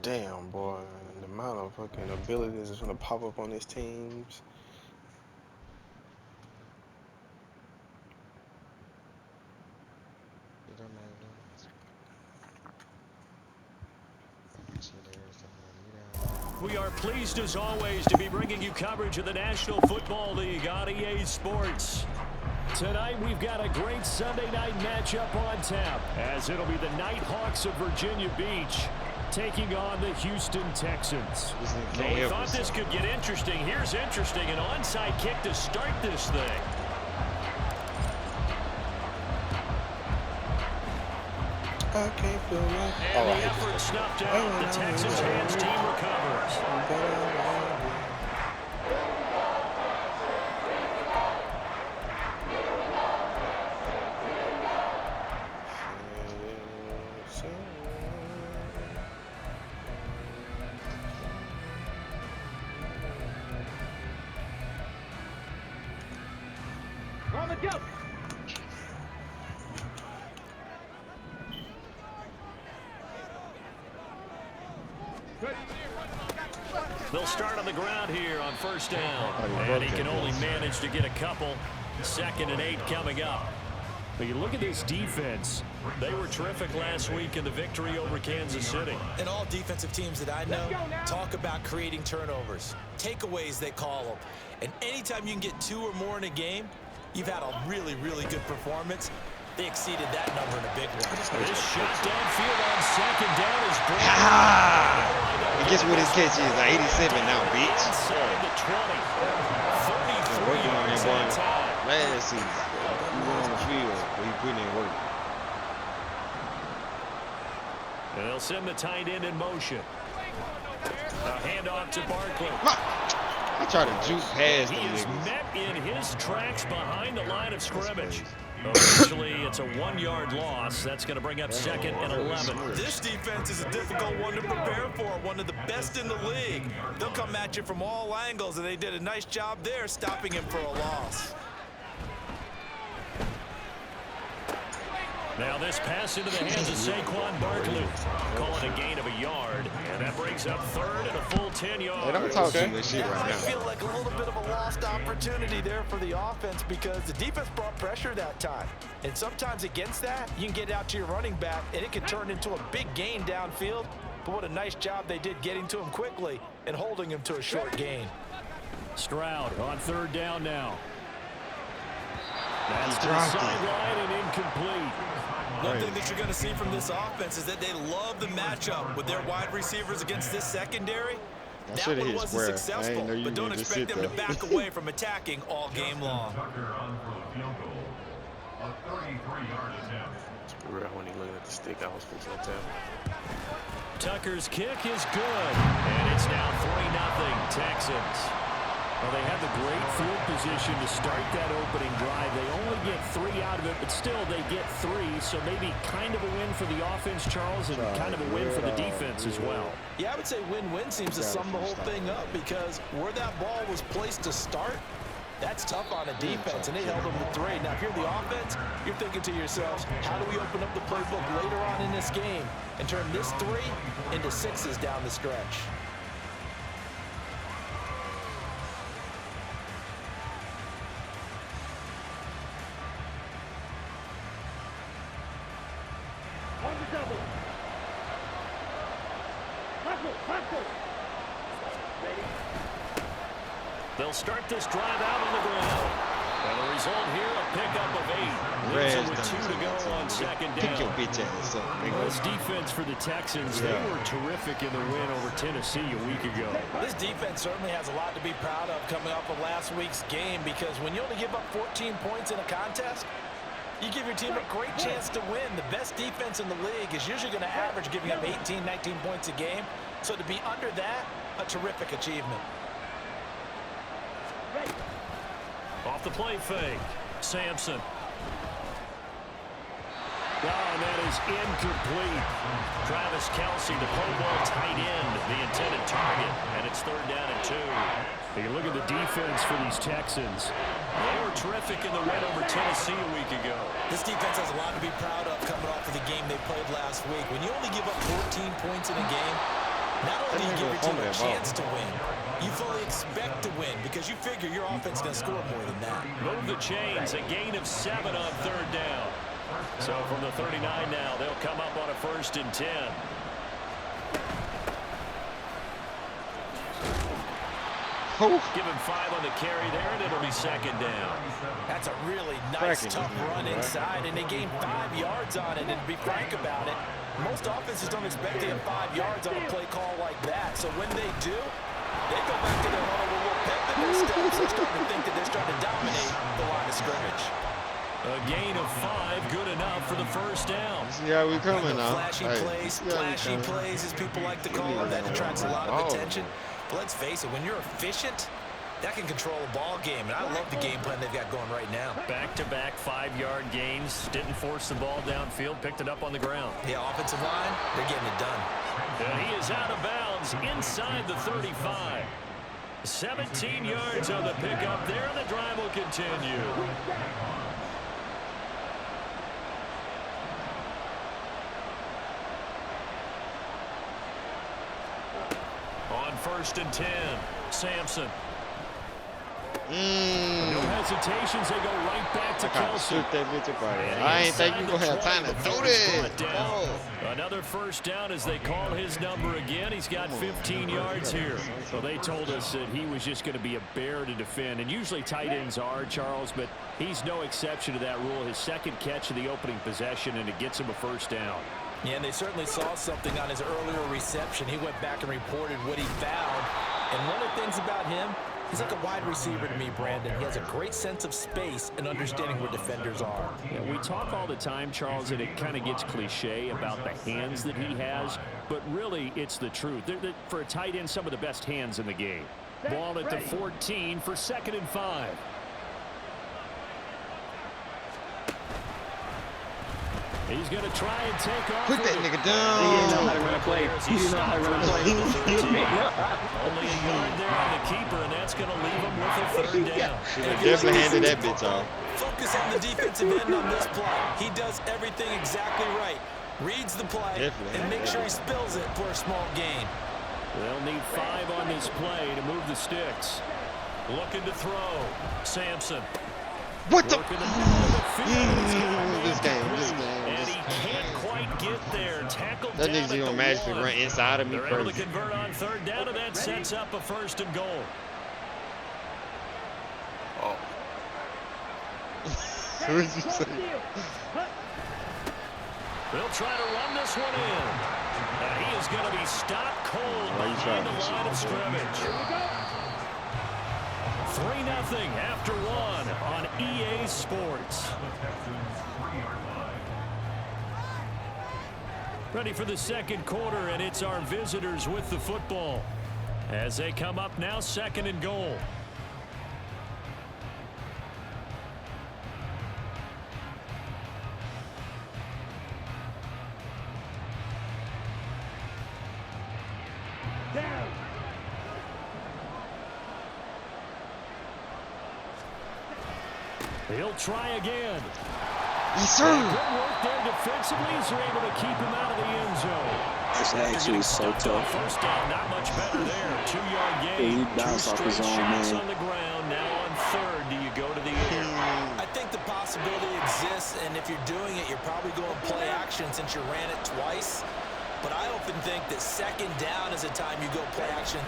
Damn, boy. The amount of fucking abilities that's gonna pop up on these teams. We are pleased, as always, to be bringing you coverage of the National Football League on EA Sports. Tonight, we've got a great Sunday night matchup on tap, as it'll be the Nighthawks of Virginia Beach taking on the Houston Texans. They thought this could get interesting. Here's interesting, an onside kick to start this thing. I can't feel my... And the effort snuffed out. The Texans hands team recovers. On the go. They'll start on the ground here on first down. And he can only manage to get a couple. 2nd and 8 coming up. But you look at this defense. They were terrific last week in the victory over Kansas City. And all defensive teams that I know talk about creating turnovers. Takeaways, they call them. And anytime you can get 2 or more in a game, you've had a really, really good performance. They exceeded that number in a big one. This shot downfield on 2nd down is blocked. And guess what his catch is? 87 now, bitch. Inside the 20. 33 yards that time. Last season, he went on the field, but he put in work. They'll send the tight end in motion. A handoff to Barkley. I try to juke past He them is niggas. met in his tracks behind the line of scrimmage. Eventually, it's a 1-yard loss. That's going to bring up 2nd and 11. This defense is a difficult one to prepare for, one of the best in the league. They'll come at you from all angles, and they did a nice job there stopping him for a loss. Now this pass into the hands of Saquon Barkley. Call it a gain of a yard, and that brings up 3rd and a full 10 yards. Hey, don't talk to me shit right I now. feel like a little bit of a lost opportunity there for the offense because the defense brought pressure that time. And sometimes against that, you can get out to your running back, and it can turn into a big gain downfield. But what a nice job they did getting to him quickly and holding him to a short gain. Stroud on 3rd down now. That's to the sideline and incomplete. One thing that you're going to see from this offense is that they love the matchup with their wide receivers against this secondary. That one wasn't successful, but don't expect them to back away from attacking all game long. When he looking at the stick, I was fixing that tell. Tucker's kick is good, and it's now 3-0 Texans. Well, they had the great field position to start that opening drive. They only get 3 out of it, but still they get 3. So maybe kind of a win for the offense, Charles, and kind of a win for the defense as well. Yeah, I would say win-win seems to sum the whole thing up because where that ball was placed to start, that's tough on a defense, and they held them to 3. Now, if you're the offense, you're thinking to yourselves, how do we open up the playbook later on in this game and turn this 3 into 6s down the stretch? They'll start this drive out on the ground. And the result here, a pickup of 8. Leaves them with 2 to go on 2nd down. Pick your bitch ass up, nigga. This defense for the Texans, they were terrific in the win over Tennessee a week ago. This defense certainly has a lot to be proud of coming off of last week's game because when you only give up 14 points in a contest, you give your team a great chance to win. The best defense in the league is usually going to average giving up 18, 19 points a game. So to be under that, a terrific achievement. Off the play fake, Sampson. Oh, and that is incomplete. Travis Kelce, the Pro Bowl tight end, the intended target, and it's 3rd down and 2. You look at the defense for these Texans. They were terrific in the win over Tennessee a week ago. This defense has a lot to be proud of coming off of the game they played last week. When you only give up 14 points in a game, not only do you give your team a chance to win, you fully expect to win because you figure your offense is going to score more than that. Move the chains, a gain of 7 on 3rd down. So from the 39 now, they'll come up on a 1st and 10. Give him 5 on the carry there, and it'll be 2nd down. That's a really nice, tough run inside, and they gained 5 yards on it. And to be frank about it, most offenses don't expect to get 5 yards on a play call like that. So when they do, they go back to their huddle with a little pep in their steps. They're starting to think that they're starting to dominate the line of scrimmage. A gain of 5, good enough for the 1st down. See how we coming now. Flashy plays, as people like to call them. That attracts a lot of attention. But let's face it, when you're efficient, that can control a ball game. And I love the game plan they've got going right now. Back-to-back 5-yard gains. Didn't force the ball downfield. Picked it up on the ground. Yeah, offensive line, they're getting it done. And he is out of bounds inside the 35. 17 yards on the pickup there, and the drive will continue. On 1st and 10, Sampson. No hesitations, they go right back to Kelce. I ain't think you gonna have time to do this. Another 1st down as they call his number again. He's got 15 yards here. Well, they told us that he was just going to be a bear to defend, and usually tight ends are, Charles, but he's no exception to that rule. His 2nd catch of the opening possession, and it gets him a 1st down. Yeah, and they certainly saw something on his earlier reception. He went back and reported what he found. And one of the things about him, he's like a wide receiver to me, Brandon. He has a great sense of space and understanding where defenders are. Yeah, we talk all the time, Charles, and it kind of gets cliche about the hands that he has, but really it's the truth. They're, for a tight end, some of the best hands in the game. Ball at the 14 for 2nd and 5. He's going to try and take off. Put that nigga down. He didn't know how to run a play. He didn't know how to run a play. Only a yard there on the keeper, and that's going to leave him with a 3rd down. Definitely handed that bitch off. Focus on the defensive end on this play. He does everything exactly right. Reads the play and make sure he spills it for a small gain. They'll need 5 on this play to move the sticks. Looking to throw. Sampson. What the? This game. And he can't quite get there. Tackled that down nigga's gonna magically run inside of me. They're able to convert on 3rd down, and that sets up a 1st and goal. Oh. What did you say? They'll try to run this one in. And he is going to be stopped cold behind the line of scrimmage. 3-0 after 1 on EA Sports. Ready for the 2nd quarter, and it's our visitors with the football. As they come up now, 2nd and goal. He'll try again. Yes, sir. Good work there defensively as they're able to keep him out of the end zone. This actually is so tough. 1st down, not much better there. 2-yard gain. He bounced off his own, shots man. on the ground. Now on 3rd, do you go to the air? I think the possibility exists, and if you're doing it, you're probably going play action since you ran it twice. But I often think that 2nd down is the time you go play action.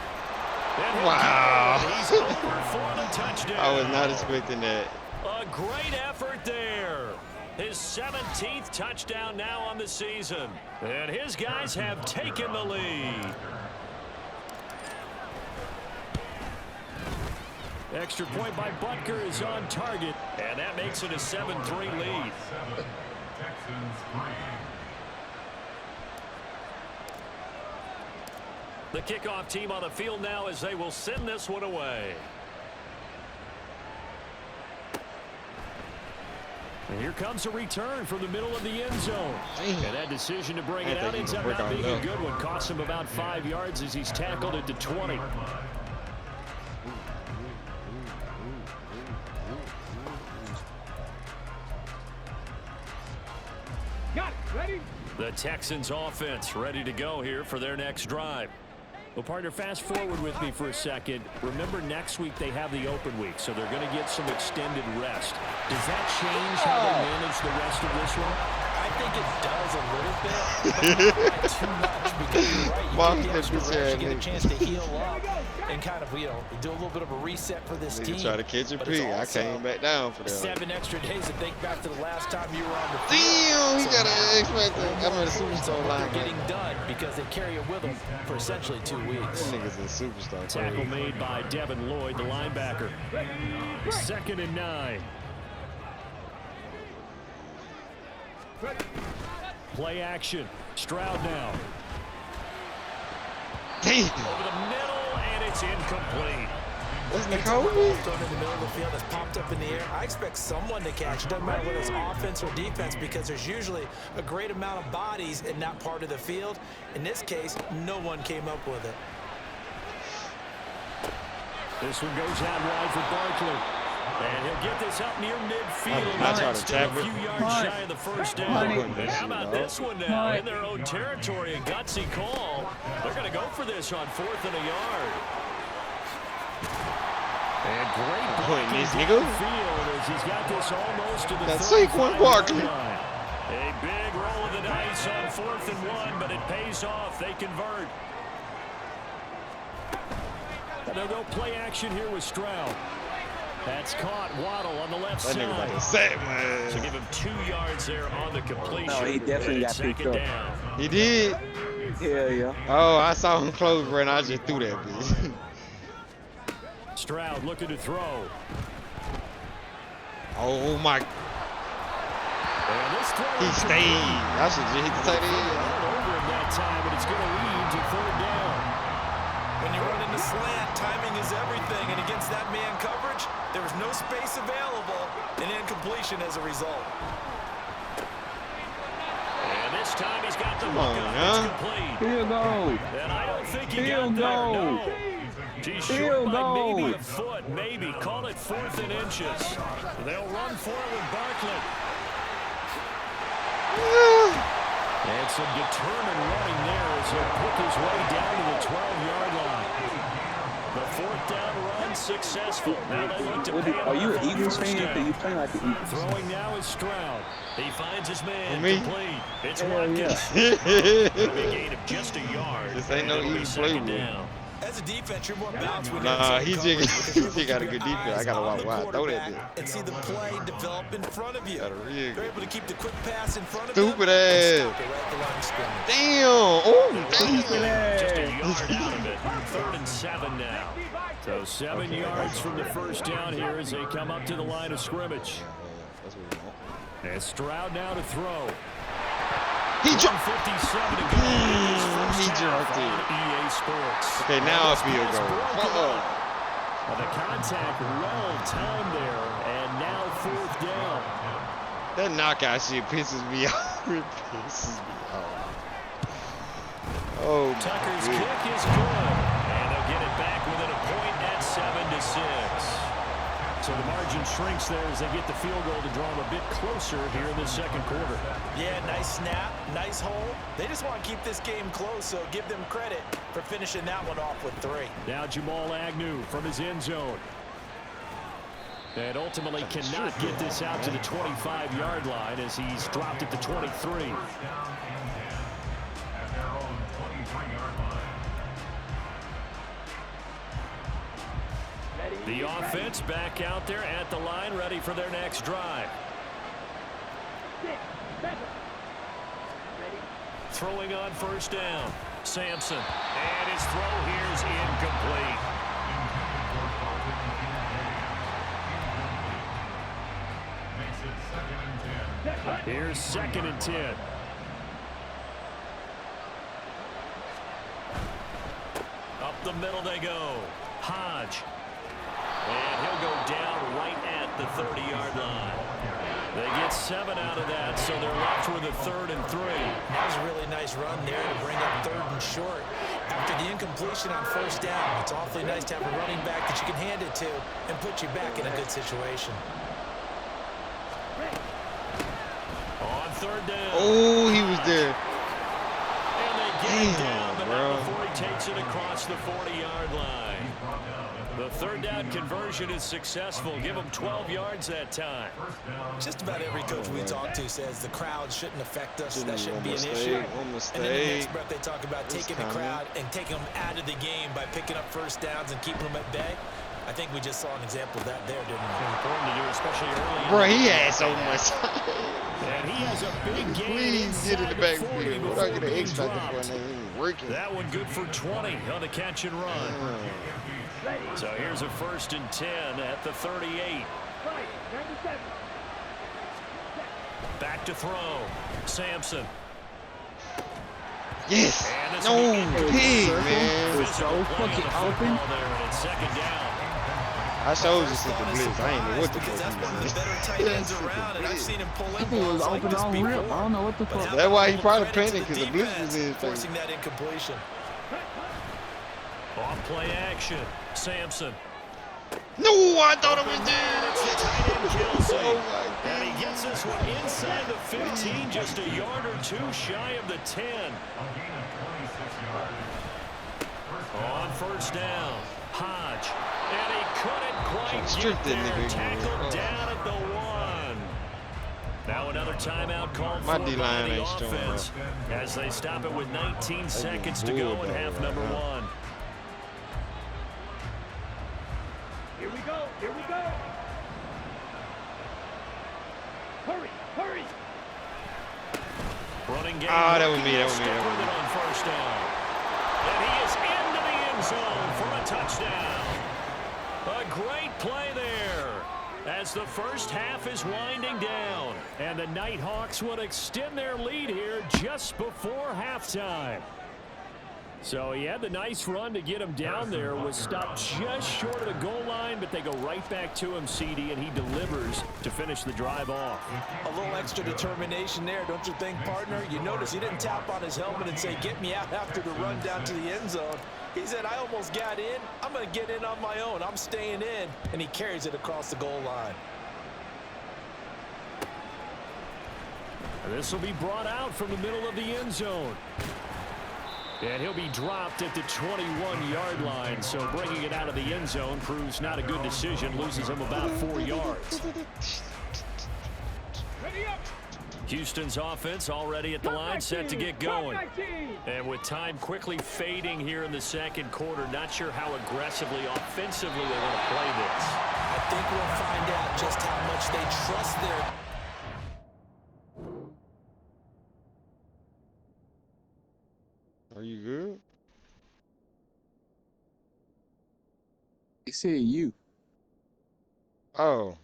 Wow. He's over for the touchdown. I was not expecting that. A great effort there. His 17th touchdown now on the season. And his guys have taken the lead. Extra point by Butker is on target. And that makes it a 7-3 lead. The kickoff team on the field now as they will send this one away. And here comes a return from the middle of the end zone. Damn. And that decision to bring I it think out he ends can up break not our being a luck. good one. Cost him about 5 yards as he's tackled it to 20. The Texans offense ready to go here for their next drive. Well, partner, fast forward with me for a second. Remember, next week they have the open week, so they're going to get some extended rest. Does that change how they manage the rest of this one? I think it does a little bit, but not by too much, because you're right. You get the extra rest, you get a chance to heal up and kind of, you know, do a little bit of a reset for this team. Try to catch a But it's pig. I also came back down for that. 7 extra days to think back to the last time you were on the field. Damn, he So got now, an X-Factor. I mean, a so superstar line. they're getting done because they carry it with them for essentially 2 weeks. That nigga's a superstar. Tackle made by Devin Lloyd, the linebacker. 2nd and 9. Play action. Stroud now. Damn. Over the middle, and it's incomplete. That's It's a ball Nicole. thrown in the middle of the field that's popped up in the air. I expect someone to catch it. Doesn't matter whether it's offense or defense, because there's usually a great amount of bodies in that part of the field. In this case, no one came up with it. This one goes out wide for Barkley. And he'll get this up near midfield. I tried to Still tap a it. few yards shy of the first down. And how about this one now? In their own territory, a gutsy call. They're going to go for this on 4th and a yard. And great Point blocking this nigga. downfield as he's got this almost to the That's 35-yard Saquon Barkley. line. A big roll of the dice on 4th and 1, but it pays off. They convert. They'll go play action here with Stroud. That's caught. Waddle on the left That nigga about to side. sack, man. To give him 2 yards there on the completion. No, he definitely And got picked 2nd up. down. He did. Hell yeah. Oh, I saw him close, bro, and I just threw that bitch. Stroud looking to throw. Oh my. And this throw He is stayed. I should just hit the tight end. over him that time, and it's going to lead to 3rd down. When you run into slant, timing is everything. And against that man coverage, there was no space available, and incompletion as a result. And this time he's got the Come hook on, up. huh? It's complete. Field goal. And I don't think he Field got there. goal. No. He's short Field by goal. maybe a foot, maybe. Call it 4th and inches. They'll run for it with Barkley. And some determined running there as he'll pick his way down to the 12-yard line. The 4th down run successful. Now they look to pay it Are you off an on Eagles 1st fan? down. Because you play like the Eagles. Throwing now is Stroud. He finds his man. Me? Complete. It's Hell Watkins. yeah. A gain of just a yard. This ain't no And it'll be easy play, 2nd bro. down. As a defense, you're more balanced when Nah, you're he in just- coverage because he you're just got a able to good keep your defense. I eyes gotta on watch the wide. Throw that quarterback and see the play develop in front of you. Got a real You're good. able to keep the quick pass in front of Stupid them ass. and stop it right at the line of scrimmage. Damn. Oh, damn. Just a yard out of it. 3rd and 7 now. So 7 yards from the first down here as they come up to the line of scrimmage. That's what we want. And Stroud now to throw. He jumped. 1:57 to go. in this first He half jerked on it. EA Sports. Okay, now I This feel pass goal. broken up. Well, the contact well timed there, and now 4th down. That knockout shit pisses me off. It pisses me off. Oh, my Tucker's goodness. kick is good, and they'll get it back within a point at 7-6. So the margin shrinks there as they get the field goal to draw them a bit closer here in the 2nd quarter. Yeah, nice snap, nice hole. They just want to keep this game close, so give them credit for finishing that one off with 3. Now Jamal Agnew from his end zone. And ultimately cannot get this out to the 25-yard line as he's dropped it to 23. The offense back out there at the line, ready for their next drive. Throwing on 1st down. Sampson. And his throw here is incomplete. Here's 2nd and 10. Up the middle they go. Hodge. And he'll go down right at the 30-yard line. They get 7 out of that, so they're left with a 3rd and 3. That was a really nice run there to bring up 3rd and short. After the incompletion on 1st down, it's awfully nice to have a running back that you can hand it to and put you back in a good situation. On 3rd down. Oh, he was there. And they get it down, but not before he takes it across the 40-yard line. The 3rd down conversion is successful. Give them 12 yards that time. Just about every coach we talk to says the crowd shouldn't affect us. That shouldn't be an Mistake, issue. one mistake. And in the next breath, they talk about It's taking the coming. crowd and taking them out of the game by picking up 1st downs and keeping them at bay. I think we just saw an example of that there, didn't we? Important to do, especially early. Bro, he had so much. And he has a big gain Please get in the inside the 40 backfield. What before I get an being X factor for dropped. and they ain't working. That one good for 20 on the catch and run. So here's a 1st and 10 at the 38. Back to throw. Sampson. Yes. And this No, will be pig, incomplete. man. It's so fucking open. There, and it's 2nd down. I showed you some blitz. I ain't know what the because fuck that's one of he the better tight said. ends around, and I've seen him pull in That thing was balls like open this on before. rip. I don't know what the But fuck. how That's why he about probably credit to panicked, 'cause the blitz was defense in his forcing face. that incompletion. On play action. Sampson. No, I thought it was there. It's the tight end Kelsey. Oh my And he God. gets this one inside the 15, just a yard or 2 shy of the 10. On 1st down, Hodge. And he couldn't quite Strip get that there. nigga. Tackled Oh. down at the 1. Now another timeout called My for D-line by the ain't strong, offense as they stop it with 19 seconds to bull go in dog half right number now. 1. Here we go. Here we go. Hurry. Hurry. Running game. Ah, that was me, that was me, Stick that was with it me. on 1st down. And he is into the end zone for a touchdown. A great play there as the 1st half is winding down. And the Nighthawks will extend their lead here just before halftime. So he had the nice run to get him down there, was stopped just short of the goal line, but they go right back to him, CD, and he delivers to finish the drive off. A little extra determination there, don't you think, partner? You notice he didn't tap on his helmet and say, get me out after the run down to the end zone. He said, I almost got in. I'm going to get in on my own. I'm staying in. And he carries it across the goal line. This will be brought out from the middle of the end zone. And he'll be dropped at the 21-yard line, so bringing it out of the end zone proves not a good decision, loses him about 4 yards. Ready up. Houston's offense already at the line, set to get going. And with time quickly fading here in the 2nd quarter, not sure how aggressively, offensively they want to play this. I think we'll find out just how much they trust their... Are you good? He said you. Oh.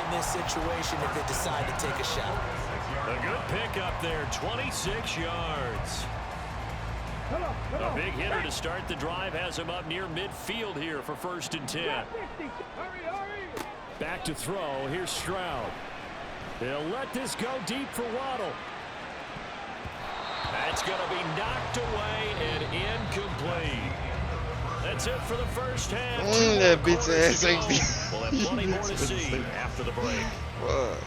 in this situation if they decide to take a shot. A good pickup there, 26 yards. A big hitter to start the drive has him up near midfield here for 1st and 10. Back to throw. Here's Stroud. They'll let this go deep for Waddle. That's going to be knocked away and incomplete. That's it for the first half. That bitch ass safety. We'll have plenty more to see after the break. What?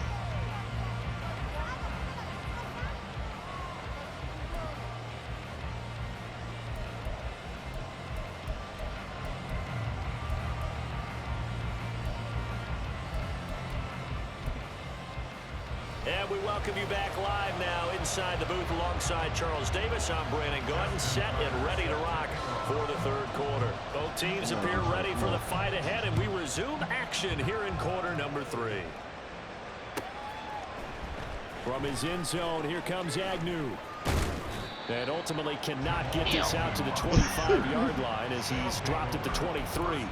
And we welcome you back live now inside the booth alongside Charles Davis. I'm Brandon Gordon, set and ready to rock for the 3rd quarter. Both teams appear ready for the fight ahead, and we resume action here in quarter number 3. From his end zone, here comes Agnew. And ultimately cannot get this out to the 25-yard line as he's dropped at the 23.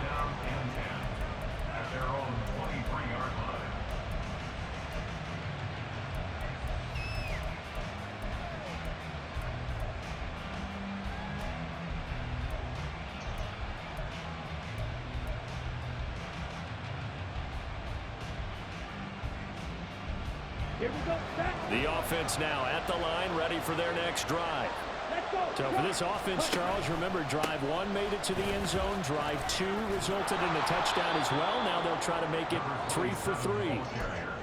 Here we go. Set. The offense now at the line, ready for their next drive. Let's go. So for this offense, Charles, remember, drive 1 made it to the end zone. Drive 2 resulted in a touchdown as well. Now they'll try to make it 3 for 3.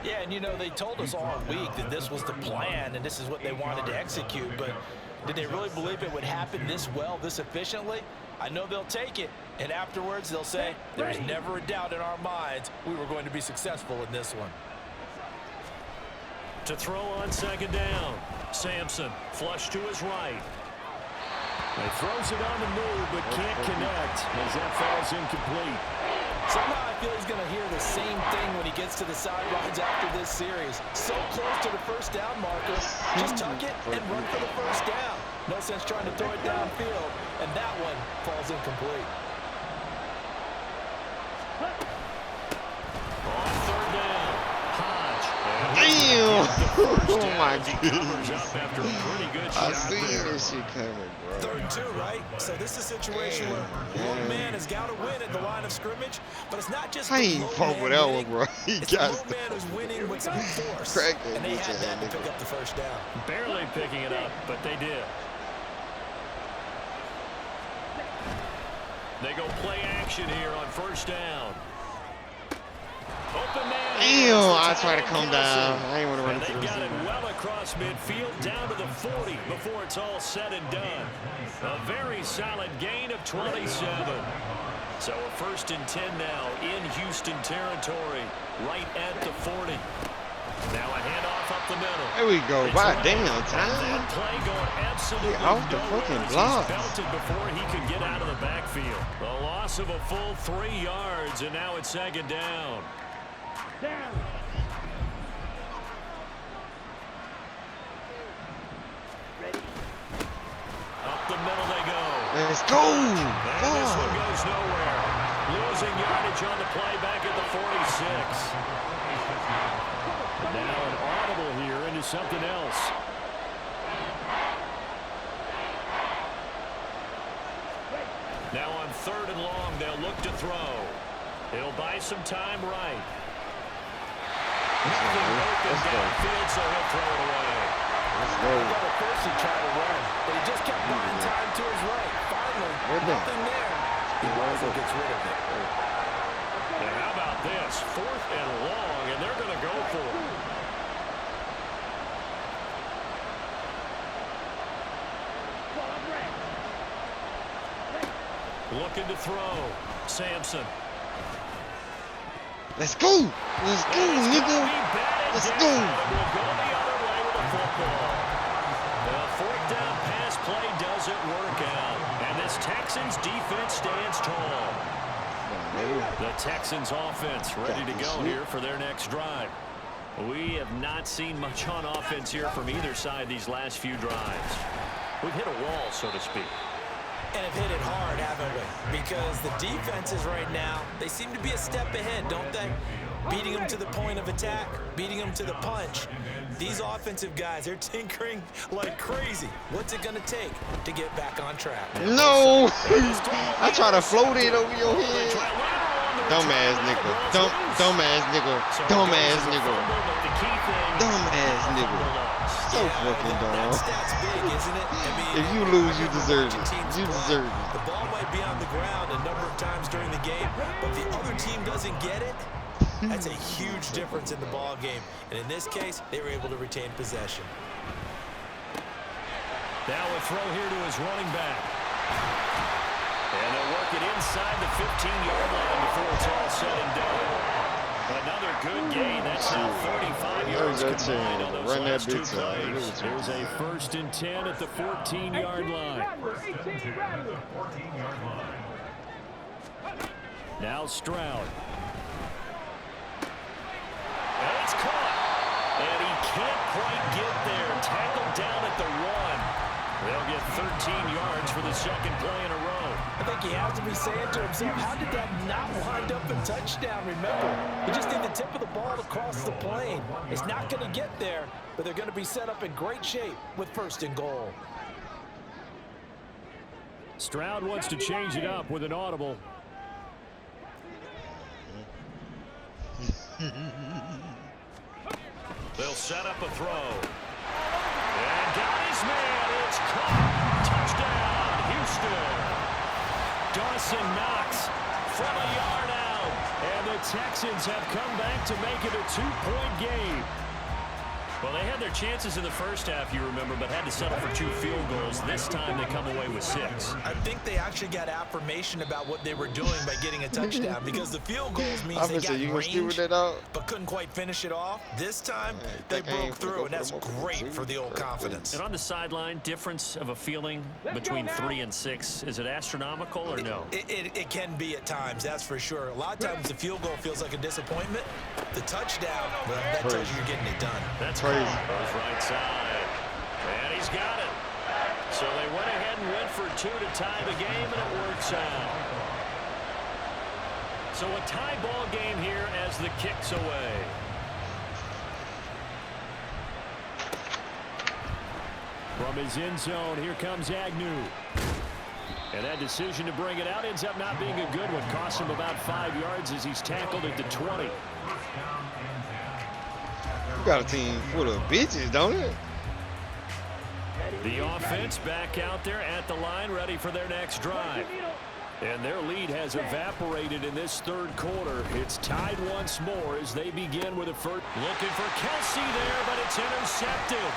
Yeah, and you know, they told us all week that this was the plan and this is what they wanted to execute, but did they really believe it would happen this well, this efficiently? I know they'll take it, and afterwards they'll say, there's never a doubt in our minds we were going to be successful in this one. To throw on second down, Sampson, flush to his right. He throws it on the move, but can't connect as that falls incomplete. Somehow I feel he's going to hear the same thing when he gets to the sidelines after this series. So close to the first down marker. Just tuck it and run for the first down. No sense trying to throw it downfield, and that one falls incomplete. On third down, Hodge. Damn! Oh my goodness. After a pretty good I shot seen there. this shit coming, bro. 3rd and 2, right? So this is a situation where one man has got to win at the line of scrimmage, but it's not just I the ain't low fuck man with that one, winning, bro. He it's the got low man who's winning with some force, Crack that and they bitch had that to ass pick nigga. up the first down. Barely picking it up, but they did. They go play action here on first down. Open man. Ew, I try to come down. I ain't want to run And into they this got it thing. well across midfield, down to the 40 before it's all said and done. A very solid gain of 27. So a 1st and 10 now in Houston territory, right at the 40. Now a handoff up the middle. There we go. It's By right. damn That time. play going absolutely Get off the nowhere fucking as blocks. he's belted before he could get out of the backfield. A loss of a full 3 yards, and now it's second down. Down. Ready. Up the middle they go. Let's go. And this one Fuck. goes nowhere. Losing yardage on the play back at the 46. Now an audible here into something else. Now on 3rd and long, they'll look to throw. It'll buy some time right. Nothing open downfield, so he'll throw it away. Let's go. Well, at first he tried to run, but he just kept buying time to his right. Finally, nothing there. He wisely gets rid of it. And how about this? 4th and long, and they're going to go for it. Ball red. Looking to throw. Sampson. Let's go. Let's go, nigga. Let's go. We'll go the other way with the football. The 4th down pass play doesn't work out. And this Texans defense stands tall. The Texans offense ready to go here for their next drive. We have not seen much on offense here from either side these last few drives. We've hit a wall, so to speak. And have hit it hard, haven't we? Because the defenses right now, they seem to be a step ahead, don't they? Beating them to the point of attack, beating them to the punch. These offensive guys, they're tinkering like crazy. What's it going to take to get back on track? No. I try to float it over your head. Dumbass nigga. Dumbass nigga. Dumbass nigga. Dumbass nigga. So fucking dumb. That's big, isn't it? I mean, If you lose, you deserve it. You deserve it. the ball might be on the ground a number of times during the game, but the other team doesn't get it. That's a huge difference in the ball game. And in this case, they were able to retain possession. Now a throw here to his running back. And they'll work it inside the 15-yard line before it's all said and done. Another good gain. That's now 35 yards combined on those last 2 plays. Here's a 1st and 10 at the 14-yard line. Now Stroud. And it's caught. And he can't quite get there. Tackled down at the 1. They'll get 13 yards for the 2nd play in a row. I think he has to be saying to himself, how did that not wind up a touchdown? Remember, you just need the tip of the ball to cross the plane. It's not going to get there, but they're going to be set up in great shape with 1st and goal. Stroud wants to change it up with an audible. They'll set up a throw. And got his man. It's caught. Touchdown, Houston. Dawson Knox from a yard out. And the Texans have come back to make it a 2-point game. Well, they had their chances in the first half, you remember, but had to settle for 2 field goals. This time they come away with 6. I think they actually got affirmation about what they were doing by getting a touchdown because the field goals means they got range, but couldn't quite finish it off. This time, they broke through, and that's great for the old confidence. And on the sideline, difference of a feeling between 3 and 6, is it astronomical or no? It can be at times, that's for sure. A lot of times the field goal feels like a disappointment. The touchdown, well, that tells you you're getting it done. That's crazy. Goes right side. And he's got it. So they went ahead and went for 2 to tie the game, and it works out. So a tie ball game here as the kick's away. From his end zone, here comes Agnew. And that decision to bring it out ends up not being a good one. Costs him about 5 yards as he's tackled at the 20. Got a team full of bitches, don't it? The offense back out there at the line, ready for their next drive. And their lead has evaporated in this third quarter. It's tied once more as they begin with a first. Looking for Kelsey there, but it's intercepted.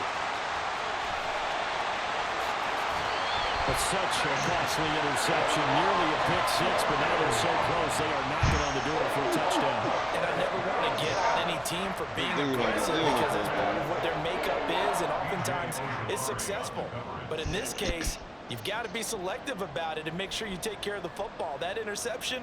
But such a costly interception, nearly a pick 6, but now they're so close they are knocking on the door for a touchdown. And I never want to get on any team for being aggressive because that's part of what their makeup is, and oftentimes it's successful. But in this case, you've got to be selective about it and make sure you take care of the football. That interception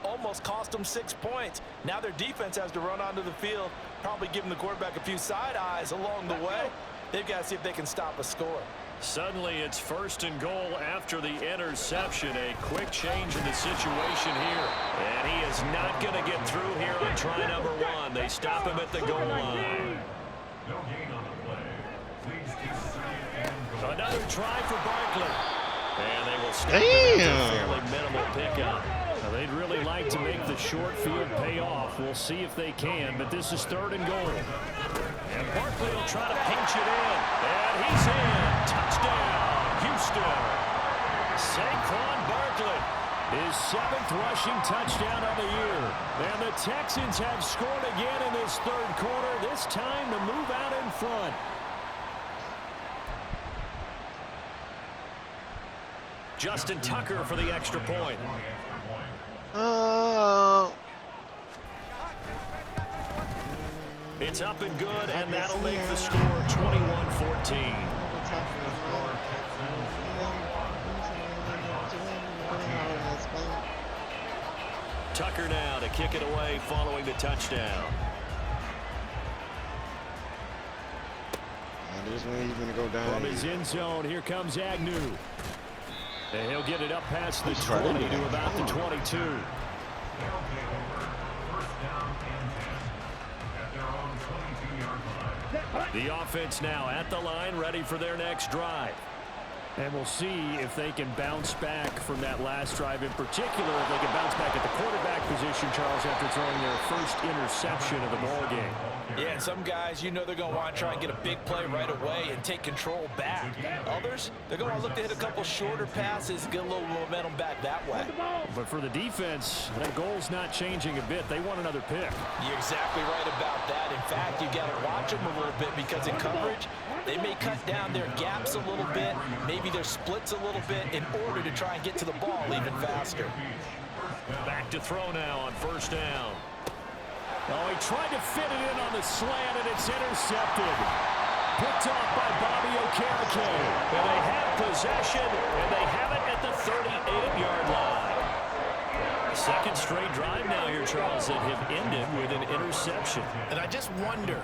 almost cost them 6 points. Now their defense has to run onto the field, probably giving the quarterback a few side eyes along the way. They've got to see if they can stop a score. Suddenly it's 1st and goal after the interception. A quick change in the situation here. And he is not going to get through here on try number 1. They stop him at the goal line. Another try for Barkley. And they will stop him after a fairly minimal pickup. Now, they'd really like to make the short field pay off. We'll see if they can, but this is 3rd and goal. And Barkley will try to pinch it in. And he's in. Touchdown, Houston. Saquon Barkley, his 7th rushing touchdown of the year. And the Texans have scored again in this third quarter, this time to move out in front. Justin Tucker for the extra point. It's up and good, and that'll make the score 21-14. Tucker now to kick it away following the touchdown. This one he's gonna go down. From his end zone, here comes Agnew. And he'll get it up past the 20 to about the 22. The offense now at the line, ready for their next drive. And we'll see if they can bounce back from that last drive in particular, if they can bounce back at the quarterback position, Charles, after throwing their first interception of the ball game. Yeah, and some guys, you know they're going to want to try and get a big play right away and take control back. Others, they're going to look to hit a couple shorter passes, get a little momentum back that way. But for the defense, that goal's not changing a bit. They want another pick. You're exactly right about that. In fact, you got to watch them a little bit because in coverage, they may cut down their gaps a little bit, maybe their splits a little bit in order to try and get to the ball even faster. Back to throw now on 1st down. Oh, he tried to fit it in on the slant, and it's intercepted. Picked off by Bobby Okereke. And they have possession, and they have it at the 38-yard line. Second straight drive now here, Charles, that have ended with an interception. And I just wonder,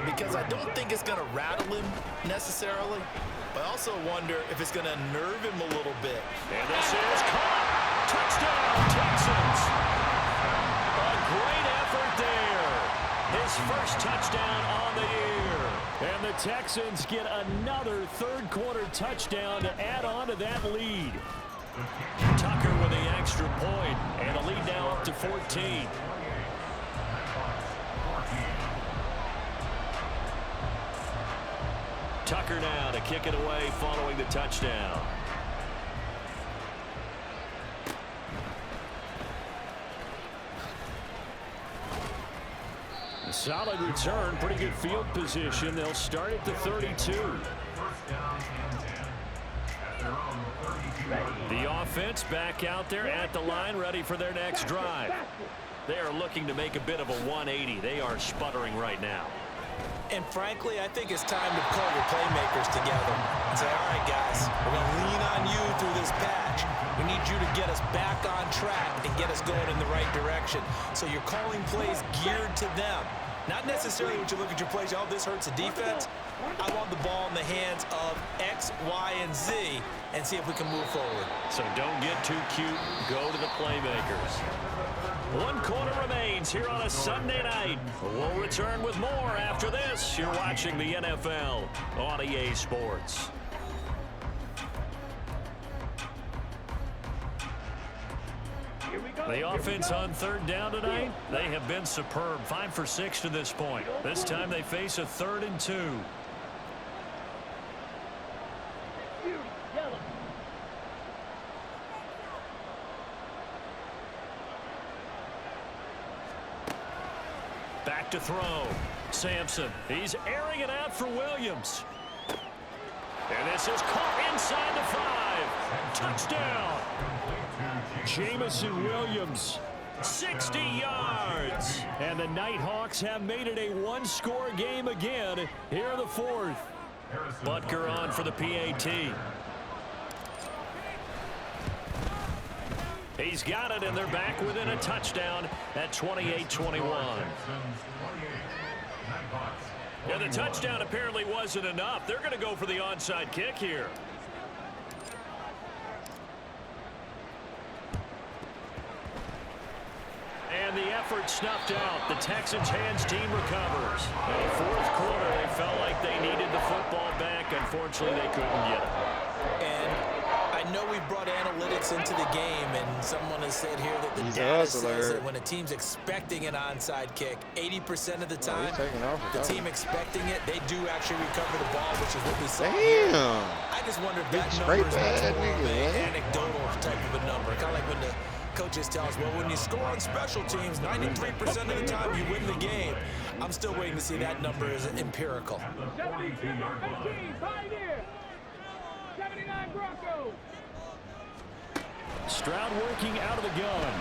because I don't think it's going to rattle him necessarily, but I also wonder if it's going to nerve him a little bit. And this is caught. Touchdown, Texans. A great effort there. His first touchdown on the year. And the Texans get another third quarter touchdown to add on to that lead. Tucker with the extra point, and a lead now up to 14. Tucker now to kick it away following the touchdown. A solid return, pretty good field position. They'll start at the 32. The offense back out there at the line, ready for their next drive. They are looking to make a bit of a 180. They are sputtering right now. And frankly, I think it's time to pull your playmakers together and say, all right, guys, we're going to lean on you through this patch. We need you to get us back on track and get us going in the right direction. So you're calling plays geared to them. Not necessarily when you look at your plays, oh, this hurts the defense. I want the ball in the hands of X, Y, and Z and see if we can move forward. So don't get too cute. Go to the playmakers. 1 quarter remains here on a Sunday night. We'll return with more after this. You're watching the NFL on EA Sports. The offense on 3rd down tonight, they have been superb. 5 for 6 to this point. This time they face a 3rd and 2. Back to throw. Sampson, he's airing it out for Williams. And this is caught inside the 5. Touchdown. Jamison Williams, 60 yards. And the Nighthawks have made it a 1-score game again here in the 4th. Butker on for the PAT. He's got it, and they're back within a touchdown at 28-21. Yeah, the touchdown apparently wasn't enough. They're going to go for the onside kick here. And the effort snuffed out. The Texans' hands team recovers. In the 4th quarter, they felt like they needed the football back. Unfortunately, they couldn't get it. And I know we brought analytics into the game, and someone has said here that the data says that when a team's expecting an onside kick, 80% of the time, the team expecting it, they do actually recover the ball, which is what we saw here. I just wonder if that number is much more of an anecdotal type of a number. Kind of like when the coaches tell us, well, when you score on special teams, 93% of the time you win the game. I'm still waiting to see that number is empirical. 79 Broncos. Stroud working out of the gun.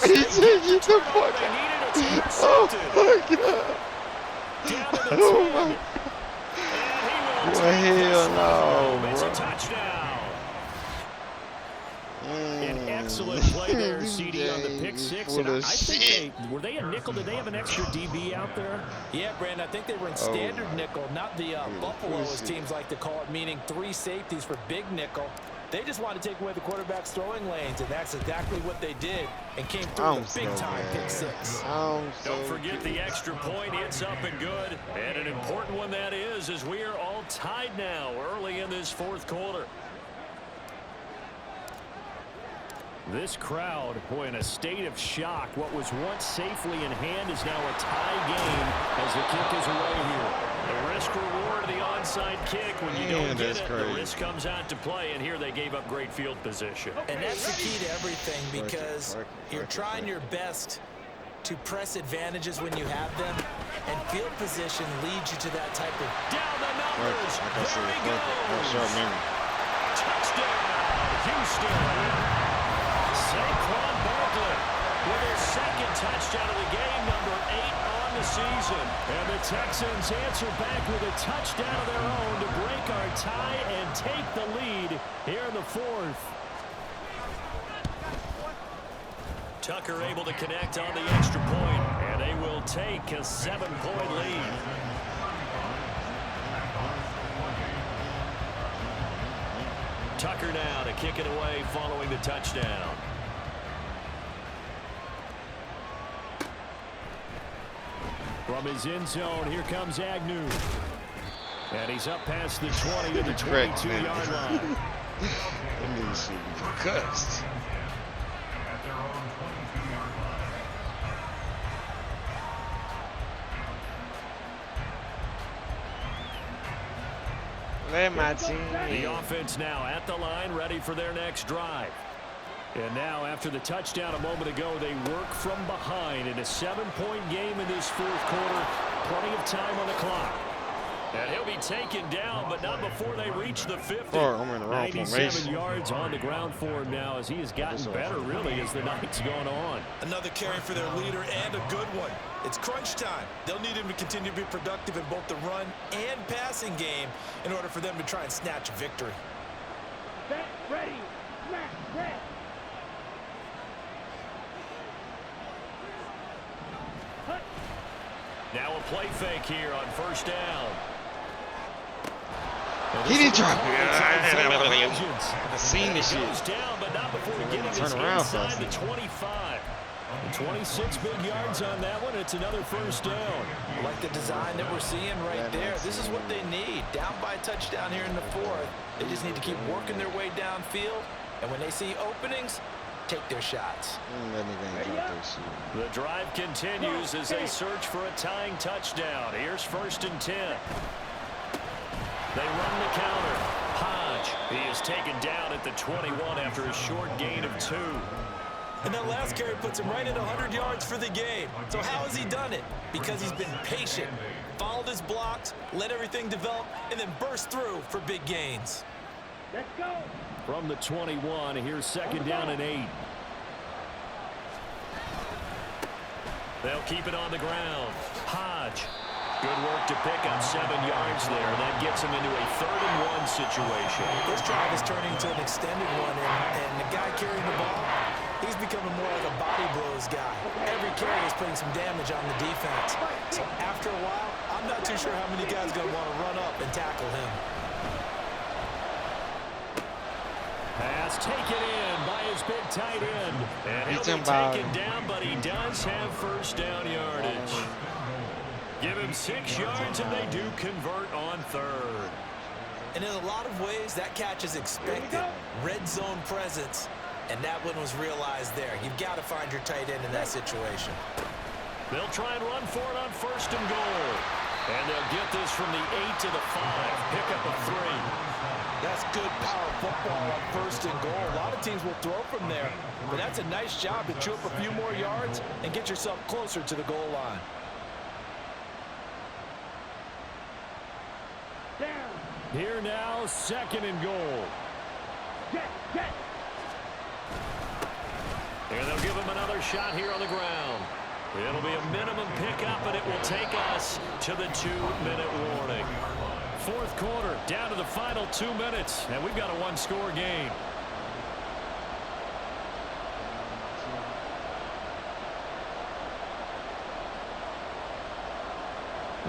He's taking the fuck out. Oh my God. Oh my. Well, hell no, It's a bro. touchdown. An excellent play there, CD, on the pick 6. And I think were they a nickel? Did they have an extra DB out there? Yeah, Brandon, I think they were in standard nickel, not the Buffalo, as teams like to call it, meaning 3 safeties for big nickel. They just want to take away the quarterback's throwing lanes, and that's exactly what they did and came through with a big-time pick 6. Don't forget the extra point. It's up and good. And an important one that is, as we are all tied now early in this 4th quarter. This crowd, boy, in a state of shock. What was once safely in hand is now a tie game as the kick is away here. The risk-reward of the onside kick. When you don't get it, the risk comes out to play, and here they gave up great field position. And that's the key to everything, because you're trying your best to press advantages when you have them, and field position leads you to that type of... Down the numbers. There he goes. Touchdown, Houston. Saquon Barkley with his 2nd touchdown of the game, number 8 on the season. And the Texans answer back with a touchdown of their own to break our tie and take the lead here in the 4th. Tucker able to connect on the extra point, and they will take a 7-point lead. Tucker now to kick it away following the touchdown. From his end zone, here comes Agnew. And he's up past the 20 to the 22-yard line. That means should be cussed. Let my team. The offense now at the line, ready for their next drive. And now, after the touchdown a moment ago, they work from behind in a 7-point game in this fourth quarter. Plenty of time on the clock. And he'll be taken down, but not before they reach the 50. I'm in the wrong 97 formation. yards on the ground for him now as he has gotten better, really, as the night's gone on. Another carry for their leader and a good one. It's crunch time. They'll need him to continue to be productive in both the run and passing game in order for them to try and snatch a victory. Set, ready, smash, red. Now a play fake here on first down. He didn't drop it. I seen this shit. Goes down, but not before getting Turn his around inside fast. the 25. 26 big yards on that one. It's another first down. Like the design that we're seeing right there, this is what they need. Down by a touchdown here in the fourth. They just need to keep working their way downfield. And when they see openings, take their shots. That nigga ain't drop that shit. The drive continues as they search for a tying touchdown. Here's 1st and 10. They run the counter. Hodge, he is taken down at the 21 after a short gain of 2. And that last carry puts him right at 100 yards for the game. So how has he done it? Because he's been patient, followed his blocks, let everything develop, and then burst through for big gains. Let's go. From the 21, here's 2nd down and 8. They'll keep it on the ground. Hodge. Good work to pick up 7 yards there. That gets him into a 3rd and 1 situation. This drive is turning into an extended one, and the guy carrying the ball, he's becoming more like a body blows guy. Every carry is putting some damage on the defense. So after a while, I'm not too sure how many guys are going to want to run up and tackle him. Pass taken in by his big tight end. And he'll be taken down, but he does have first down yardage. Give him 6 yards, and they do convert on 3rd. And in a lot of ways, that catch is expected. Red zone presence. And that one was realized there. You've got to find your tight end in that situation. They'll try and run for it on 1st and goal. And they'll get this from the 8 to the 5. Pickup of 3. That's good power football on 1st and goal. A lot of teams will throw from there. But that's a nice job to chew up a few more yards and get yourself closer to the goal line. Down. Here now, 2nd and goal. Get. And they'll give him another shot here on the ground. It'll be a minimum pickup, and it will take us to the 2-minute warning. 4th quarter, down to the final 2 minutes, and we've got a 1-score game.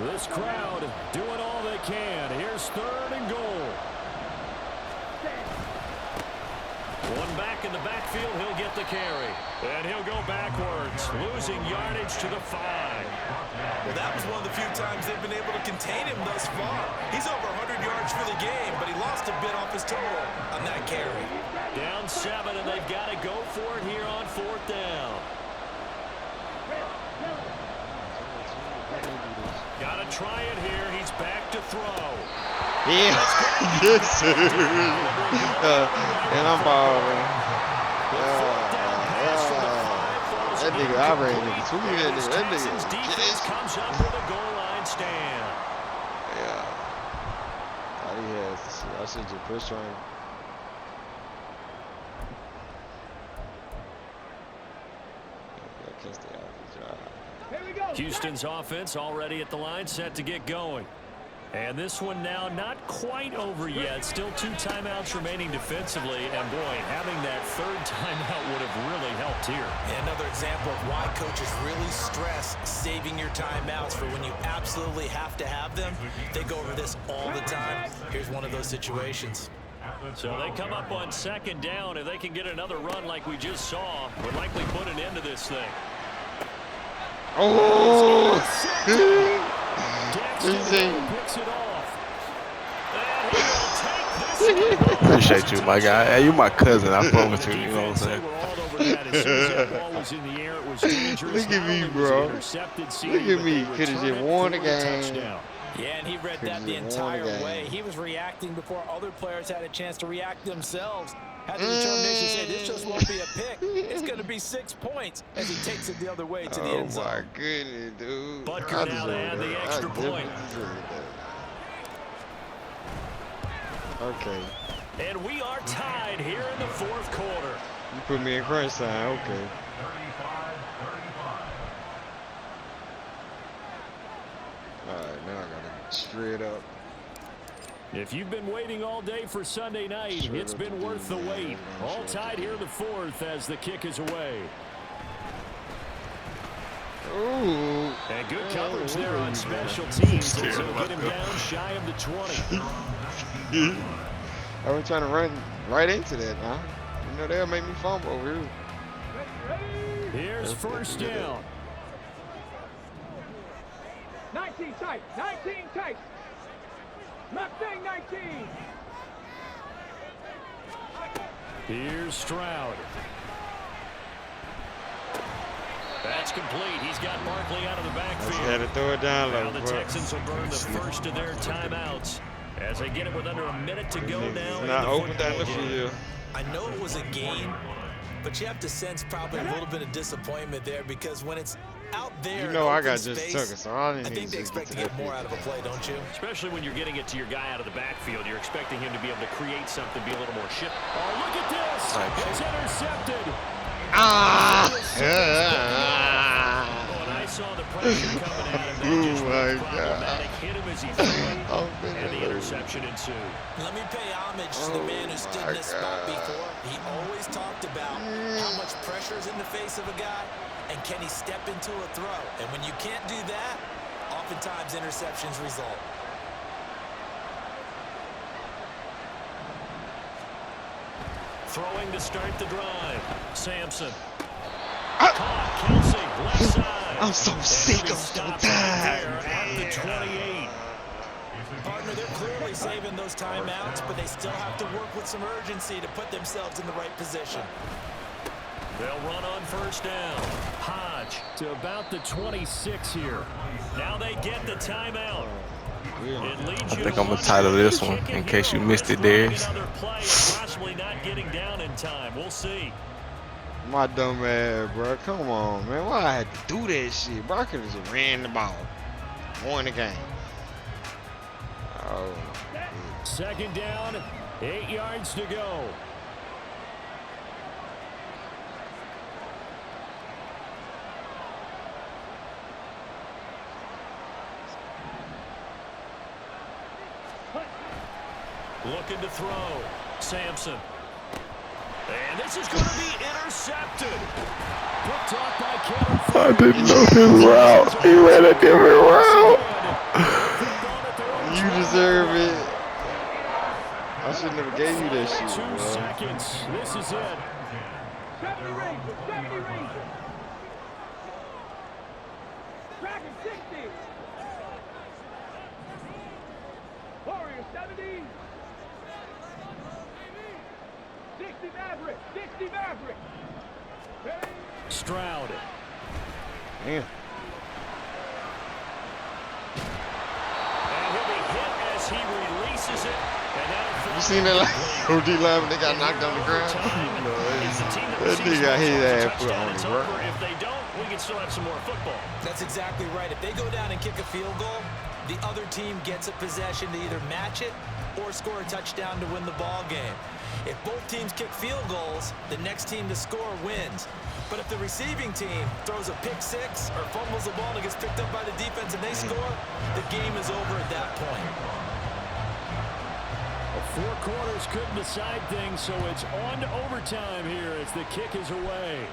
This crowd doing all they can. Here's 3rd and goal. One back in the backfield, he'll get the carry. And he'll go backwards, losing yardage to the 5. Well, that was one of the few times they've been able to contain him thus far. He's over 100 yards for the game, but he lost a bit off his total on that carry. Down 7, and they've got to go for it here on 4th down. Got to try it here. He's back to throw. Yeah. Yes, sir. And I'm balling. That nigga, I ran nigga. That Texans nigga. defense comes up with a goal line stand. Yeah. Thought he has. I should just push on him. I can't stay out of the job. Here we go. Houston's offense already at the line, set to get going. And this one now not quite over yet. Still 2 timeouts remaining defensively. And boy, having that 3rd timeout would have really helped here. And another example of why coaches really stress saving your timeouts for when you absolutely have to have them. They go over this all the time. Here's one of those situations. So they come up on 2nd down. If they can get another run like we just saw, would likely put an end to this thing. Oh! Picks it off. And he will take this. Appreciate you, my guy. Hey, you my cousin. I fuck with you. You know what I'm saying? Look at me, bro. Look at me. Could have just won the game. Yeah, and he read that the entire way. He was reacting before other players had a chance to react themselves. Had the determination to say, this just won't be a pick. It's going to be 6 points as he takes it the other way to the end zone. Oh, my goodness, dude. Butker now to add the extra point. Okay. And we are tied here in the 4th quarter. You put me in crunch time, okay. Alright, now I gotta get straight up. If you've been waiting all day for Sunday night, it's been worth the wait. All tied here in the 4th as the kick is away. Ooh. And good coverage there on special teams as he'll get him down shy of the 20. I was trying to run right into that, huh? You know, they'll make me fumble over here. Here's first down. 19 tight. 19 tight. Mustang 19. Here's Stroud. That's complete. He's got Barkley out of the backfield. Had to throw it down Now low. the Texans will burn the first of their timeouts as they get it with under a minute to go now. It's not open down the field. I know it was a game, but you have to sense probably a little bit of disappointment there because when it's out there, you know, I got space, just took it, so I didn't I think they expect to get more out of a play, don't you? Especially when you're getting it to your guy out of the backfield. You're expecting him to be able to create something, be a little more shit. Oh, look at this. It's intercepted. Ah! And I saw the pressure coming at him. That just was problematic. Hit him as he threw it, and the interception ensued. Let me pay homage to the man who stood in this spot before. He always talked about how much pressure is in the face of a guy, and can he step into a throw? And when you can't do that, oftentimes interceptions result. Throwing to start the drive. Sampson. Caught. Kelsey, left side. I'm so sick. I'm so tired. At the 28. Partner, they're clearly saving those timeouts, but they still have to work with some urgency to put themselves in the right position. They'll run on first down. Hodge to about the 26 here. Now they get the timeout. I think I'm gonna title this one in case you missed it, Darius. Possibly not getting down in time. We'll see. My dumb ass, bro. Come on, man. Why I had to do that shit? Bro, I could have just ran the ball. Won the game. Oh. Second down, 8 yards to go. Looking to throw. Sampson. And this is going to be intercepted. Picked off by Kevin. I didn't know his route. He ran a different route. You deserve it. I shouldn't have gave you that shit, 2 bro. seconds. This is it. 70 Rangers. 70 Rangers. Dragon 60. Warrior 70. 60 Maverick. 60 Maverick. Stroud. Damn. And he'll be hit as he releases it. You seen that OD line when they got knocked on the ground? No, that nigga got his ass put on the ground. If they don't, we can still have some more football. That's exactly right. If they go down and kick a field goal, the other team gets a possession to either match it or score a touchdown to win the ball game. If both teams kick field goals, the next team to score wins. But if the receiving team throws a pick six or fumbles the ball and gets picked up by the defense and they score, the game is over at that point. 4 quarters couldn't decide things, so it's on to overtime here as the kick is away.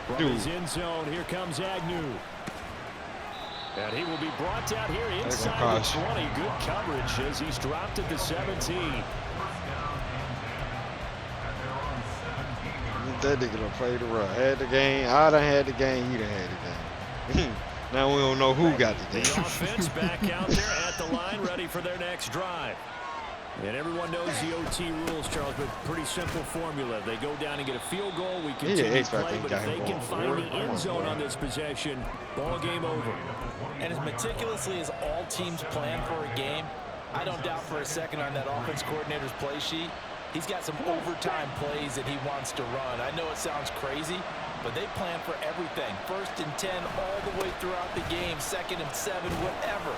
From his end zone, here comes Agnew. And he will be brought down here inside the 20. Good coverage as he's dropped at the 17. That nigga done played the run. Had the game. I done had the game. He done had the game. Now we don't know who got the game. The offense back out there at the line, ready for their next drive. And everyone knows the OT rules, Charles, but pretty simple formula. They go down and get a field goal, we continue to play, but if they can find the end zone on this possession, ball game over. And as meticulously as all teams plan for a game, I don't doubt for a second on that offense coordinator's play sheet, he's got some overtime plays that he wants to run. I know it sounds crazy, but they plan for everything. 1st and 10 all the way throughout the game, 2nd and 7, whatever.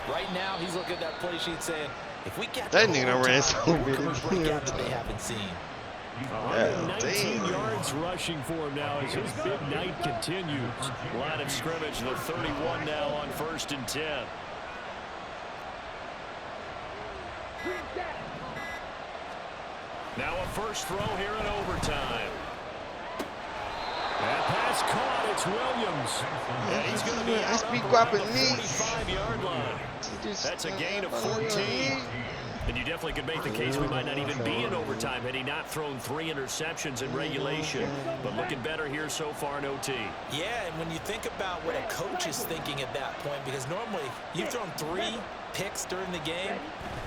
Right now, he's looking at that play sheet saying, if we get that nigga ran so breakout that they haven't seen. 119 yards rushing for him now as his big night continues. Line of scrimmage, the 31 now on 1st and 10. Now a first throw here in overtime. That pass caught. It's Williams. And he's going to be out on the 45-yard line. That's a gain of 14. And you definitely could make the case we might not even be in overtime had he not thrown 3 interceptions in regulation. But looking better here so far in OT. Yeah, and when you think about what a coach is thinking at that point, because normally you've thrown 3 picks during the game,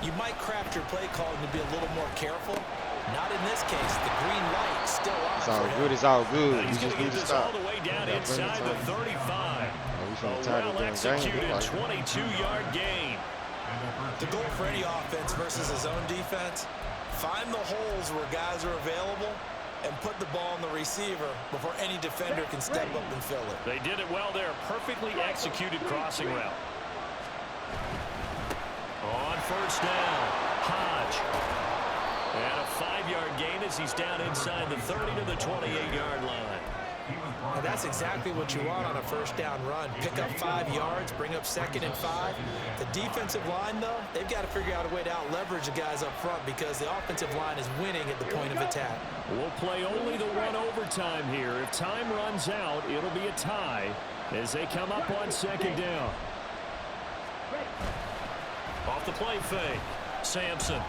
you might craft your play calling to be a little more careful. Not in this case. The green light still on. It's all good. It's all good. He's going to get this all the way down inside the 35. A well-executed 22-yard gain. The goal for any offense versus his own defense, find the holes where guys are available and put the ball on the receiver before any defender can step up and fill it. They did it well there. Perfectly executed crossing route. On 1st down, Hodge. And a 5-yard gain as he's down inside the 30 to the 28-yard line. And that's exactly what you want on a 1st down run. Pick up 5 yards, bring up 2nd and 5. The defensive line, though, they've got to figure out a way to out-leverage the guys up front because the offensive line is winning at the point of attack. We'll play only the 1 overtime here. If time runs out, it'll be a tie as they come up on 2nd down. Off the play fake, Sampson.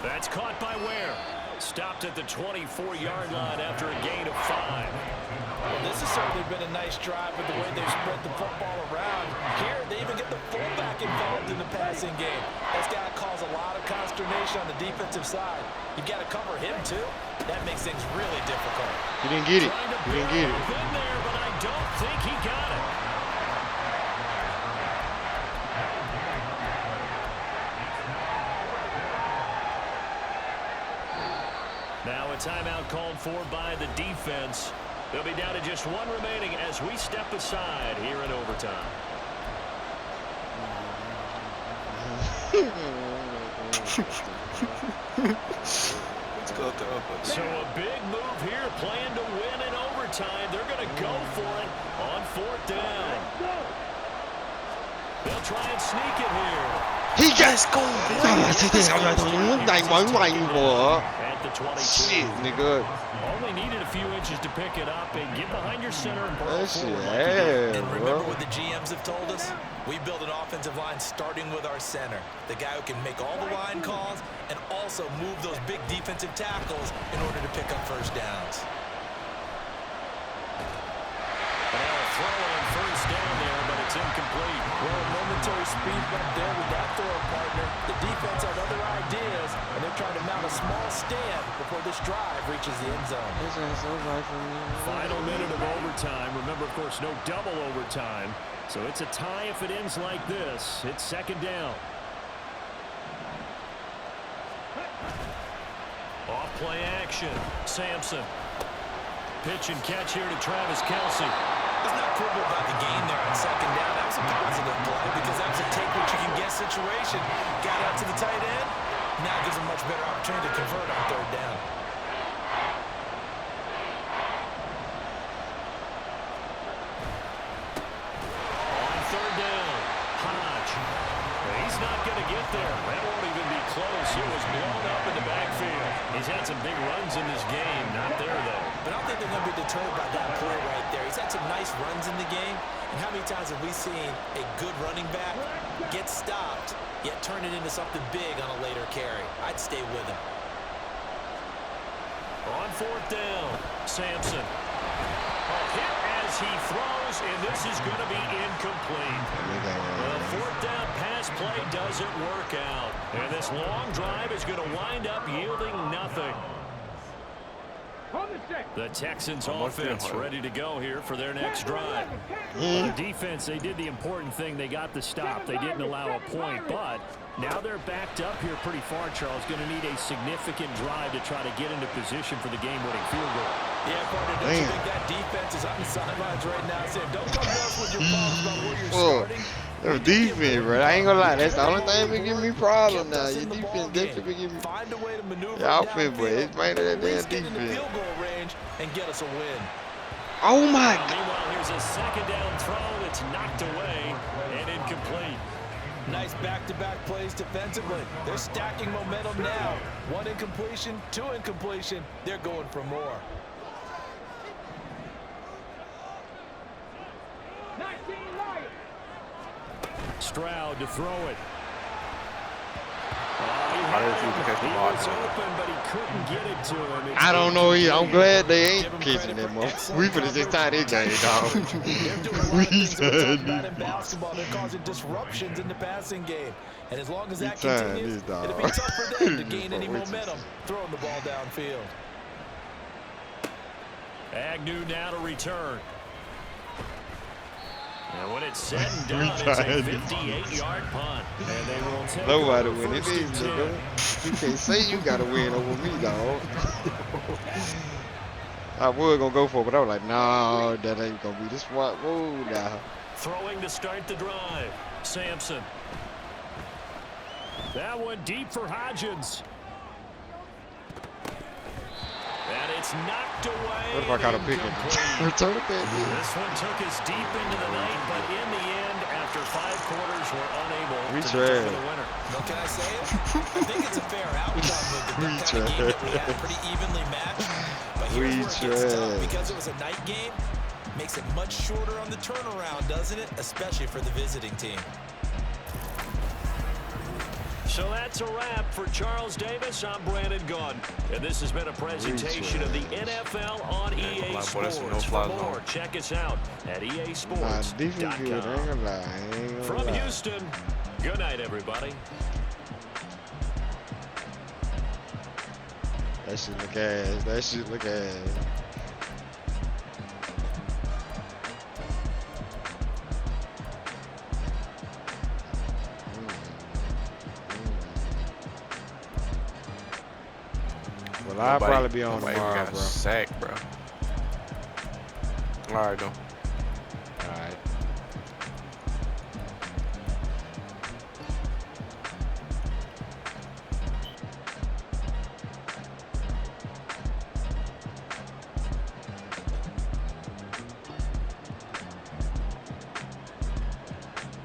That's caught by Ware. Stopped at the 24-yard line after a gain of 5. Well, this has certainly been a nice drive with the way they've spread the football around. Here, they even get the fullback involved in the passing game. That's got to cause a lot of consternation on the defensive side. You've got to cover him, too. That makes things really difficult. He didn't get it. He didn't get it. Been there, but I don't think he got it. Now a timeout called for by the defense. They'll be down to just 1 remaining as we step aside here in overtime. Let's go to overtime. So a big move here, playing to win in overtime. They're going to go for it on 4th down. They'll try and sneak it here. He just go. At the 22. Shit, nigga. Only needed a few inches to pick it up and get behind your center and burrow That shit, forward. yeah, And bro. remember what the GMs have told us? We build an offensive line starting with our center, the guy who can make all the line calls and also move those big defensive tackles in order to pick up 1st downs. Now a throw on 1st down there, but it's incomplete. Well, a momentary speed bump there with that throw partner. The defense had other ideas, and they're trying to mount a small stand before this drive reaches the end zone. Final minute of overtime. Remember, of course, no double overtime. So it's a tie if it ends like this. It's 2nd down. Off play action. Sampson. Pitch and catch here to Travis Kelce. It's not quibble about the gain there on 2nd down. That was a positive play because that was a take what you can get situation. Got out to the tight end. Now gives a much better opportunity to convert on 3rd down. On 3rd down, Hodge. He's not going to get there. That won't even be close. It was blown up in the backfield. He's had some big runs in this game. Not there, though. But I don't think they're going to be deterred by that play right there. He's had some nice runs in the game. And how many times have we seen a good running back get stopped, yet turn it into something big on a later carry? I'd stay with him. On 4th down, Sampson. A hit as he throws, and this is going to be incomplete. The 4th down pass play doesn't work out. And this long drive is going to wind up yielding nothing. On the set. The Texans Almost offense there. ready to go here for their next drive. The defense, they did the important thing. They got the stop. They didn't allow a point, but now they're backed up here pretty far, Charles. Going to need a significant drive to try to get into position for the game-winning field goal. Yeah, partner, don't you think that defense is on the sidelines right now saying, don't come to us with your problems about where you're starting. Your defense, bro. I ain't gonna lie. That's the only thing that give me problem now. Your defense definitely give me. Find a way to maneuver Your offense, boy. It's mainly that at damn least get in the defense. field goal range and get us a win. Oh my God. Meanwhile, here's a second down throw that's knocked away and incomplete. Nice back-to-back plays defensively. They're stacking momentum now. 1 incompletion, 2 incompletion. They're going for more. 19 Lions. Stroud to throw it. I didn't see him catch the He ball. was open, but he couldn't get it to him. It's I don't know either. I'm glad they Give ain't 'em catching credit that for motherfucker. excellent We finna just tie this game, dog. They're doing a lot of things that we talk about in basketball. They're causing disruptions in the passing game. And as long as that We tied continues, this, dog. it'll be tough for them to gain any Wait till- momentum throwing the ball downfield. Agnew now to return. And when it's said and done, it's a Retired. 58-yard punt. And they will take Nobody over win it first and easy, 10. bro. You can't say you gotta win over me, dog. I was gonna go for it, but I was like, no, that ain't gonna be this one. Whoa, now. Throwing to start the drive. Sampson. That one deep for Hodgins. And it's knocked away. What if I caught a pick and return it back? This one took us deep into the night, but in the end, after 5 quarters, we're unable We to tried. determine the winner. What can I say? I think it's a fair outcome with the kind of game that we had, pretty evenly matched. But here's where it gets tough. Because it was a night game, makes it much shorter on the turnaround, doesn't it? Especially for the visiting team. So that's a wrap for Charles Davis. I'm Brandon Gunn. And this has been a presentation of the NFL on EA boy, that's a Sports. For no-fly more, zone. check us out at Nah, easports.com. defense good. I ain't gonna lie. I ain't gonna From lie. Houston, good night, everybody. That shit look ass. That shit look ass. Well, I'll probably be on Nobody tomorrow, got bro. sacked, bro. All right, though.